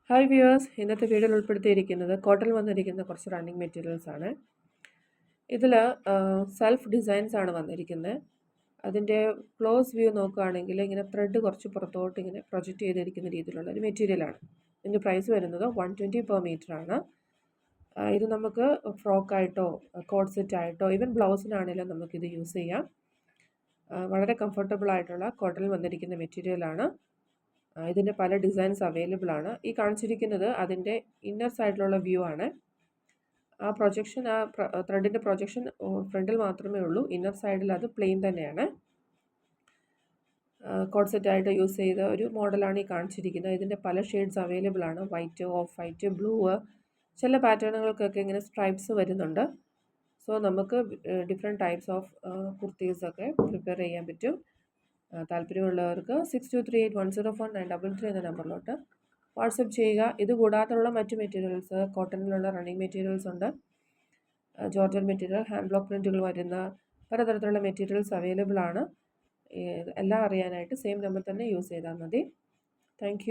Hi viewers, ഇന്നത്തെ വീഡിയോയിൽ ഉൾപ്പെടുത്തിയിരിക്കുന്നത് കോട്ടണിൽ വന്നിരിക്കുന്ന കുറച്ച് റണ്ണിങ് മെറ്റീരിയൽസ് ആണ്. ഇതിൽ സെൽഫ് ഡിസൈൻസ് ആണ് വന്നിരിക്കുന്നത്. അതിൻ്റെ ക്ലോസ് വ്യൂ നോക്കുകയാണെങ്കിൽ ഇങ്ങനെ ത്രെഡ് കുറച്ച് പുറത്തോട്ട് ഇങ്ങനെ പ്രൊജക്റ്റ് ചെയ്തിരിക്കുന്ന രീതിയിലുള്ള ഒരു മെറ്റീരിയലാണ്. ഇതിൻ്റെ പ്രൈസ് വരുന്നത് 120 പെർ മീറ്റർ ആണ്. ഇത് നമുക്ക് ഫ്രോക്കായിട്ടോ കോഡ് സെറ്റ് ആയിട്ടോ ഈവൻ ബ്ലൗസിനാണെങ്കിലും നമുക്കിത് യൂസ് ചെയ്യാം. വളരെ കംഫർട്ടബിൾ ആയിട്ടുള്ള കോട്ടണിൽ വന്നിരിക്കുന്ന മെറ്റീരിയലാണ്. ഇതിൻ്റെ പല ഡിസൈൻസ് അവൈലബിൾ ആണ്. ഈ കാണിച്ചിരിക്കുന്നത് അതിൻ്റെ ഇന്നർ സൈഡിലുള്ള വ്യൂ ആണ്. ആ പ്രൊജക്ഷൻ ത്രെഡിൻ്റെ പ്രൊജക്ഷൻ ഫ്രണ്ടിൽ മാത്രമേ ഉള്ളൂ. ഇന്നർ സൈഡിൽ അത് പ്ലെയിൻ തന്നെയാണ്. കോഡ് സെറ്റായിട്ട് യൂസ് ചെയ്ത ഒരു മോഡലാണ് ഈ കാണിച്ചിരിക്കുന്നത്. ഇതിൻ്റെ പല ഷെയ്ഡ്സ് അവൈലബിൾ ആണ്. വൈറ്റ്, ഓഫ് വൈറ്റ്, ബ്ലൂ, ചില പാറ്റേണുകൾക്കൊക്കെ ഇങ്ങനെ സ്ട്രൈപ്സ് വരുന്നുണ്ട്. സോ നമുക്ക് ഡിഫറെൻറ്റ് ടൈപ്സ് ഓഫ് കുർത്തീസൊക്കെ പ്രിപ്പയർ ചെയ്യാൻ പറ്റും. താല്പര്യമുള്ളവർക്ക് 6238104933 എന്ന നമ്പറിലോട്ട് വാട്സപ്പ് ചെയ്യുക. ഇത് കൂടാതെയുള്ള മറ്റു മെറ്റീരിയൽസ്, കോട്ടണിലുള്ള റണ്ണിങ് മെറ്റീരിയൽസ് ഉണ്ട്, ജോർജൻ മെറ്റീരിയൽ, ഹാൻഡ് ബ്ലോക്ക് പ്രിൻറ്റുകൾ വരുന്ന പലതരത്തിലുള്ള മെറ്റീരിയൽസ് അവൈലബിൾ ആണ്. എല്ലാം അറിയാനായിട്ട് സെയിം നമ്പർ തന്നെ യൂസ് ചെയ്താൽ മതി. താങ്ക്